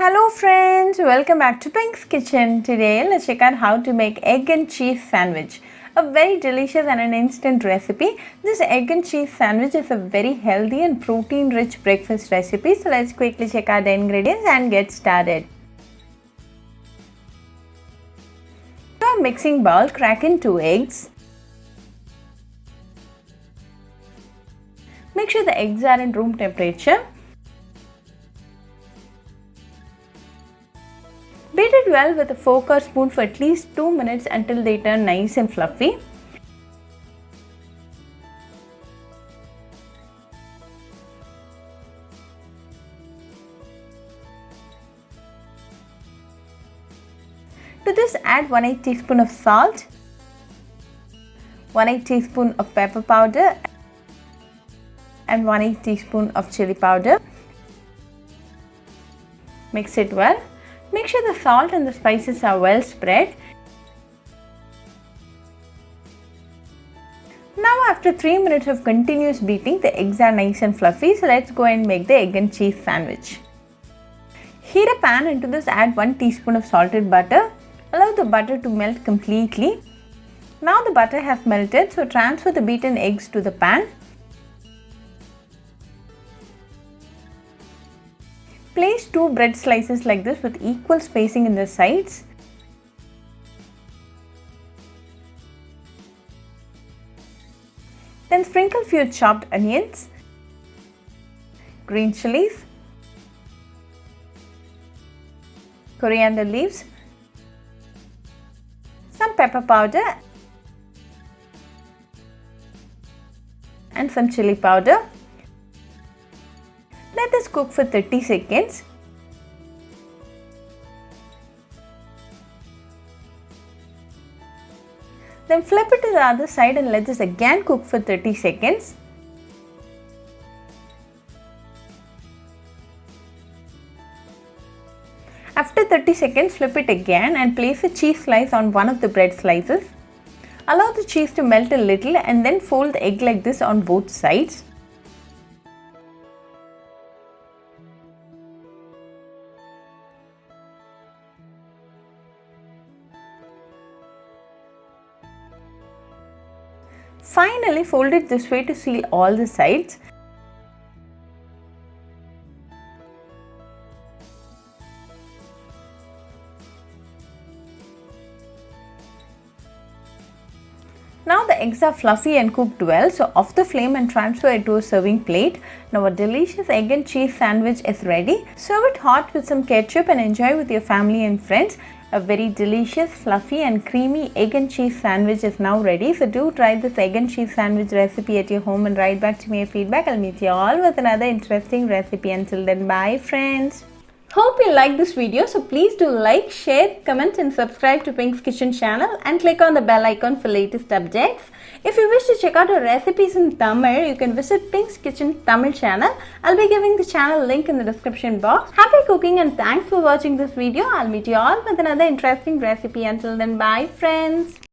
Hello friends, welcome back to Pink's Kitchen. Today let's check out how to make egg and cheese sandwich. A very delicious and an instant recipe. This egg and cheese sandwich is a very healthy and protein rich breakfast recipe. So let's quickly check out the ingredients and get started. To a mixing bowl, crack in 2 eggs. Make sure the eggs are in room temperature. Beat it well with a fork or spoon for at least 2 minutes until they turn nice and fluffy. To this, add 1/8 teaspoon of salt, 1/8 teaspoon of pepper powder and 1/8 teaspoon of chili powder. Mix it well. Make sure the salt and the spices are well spread. Now after 3 minutes of continuous beating, the eggs are nice and fluffy. So let's go and make the egg and cheese sandwich. Heat a pan. Into this add 1 teaspoon of salted butter. Allow the butter to melt completely. Now the butter has melted, so transfer the beaten eggs to the pan. Place 2 bread slices like this with equal spacing in the sides. Then sprinkle few chopped onions, green chilies, coriander leaves, some pepper powder and some chilli powder. Let this cook for 30 seconds. Then flip it to the other side and let this again cook for 30 seconds. After 30 seconds, flip it again and place a cheese slice on one of the bread slices. Allow the cheese to melt a little and then fold the egg like this on both sides. Finally, fold it this way to seal all the sides. Now the eggs are fluffy and cooked well, so off the flame and transfer it to a serving plate. Now a delicious egg and cheese sandwich is ready. Serve it hot with some ketchup and enjoy with your family and friends. A very delicious, fluffy and creamy egg and cheese sandwich is now ready. So do try this egg and cheese sandwich recipe at your home and write back to me your feedback. I'll meet you all with another interesting recipe. Until then, bye friends. Hope you like this video. So please do like, share, comment and subscribe to Pink's Kitchen channel and click on the bell icon for latest updates. If you wish to check out our recipes in Tamil, you can visit Pink's Kitchen Tamil channel. I'll be giving the channel link in the description box. Happy cooking and thanks for watching this video. I'll meet you all with another interesting recipe. Until then, bye friends.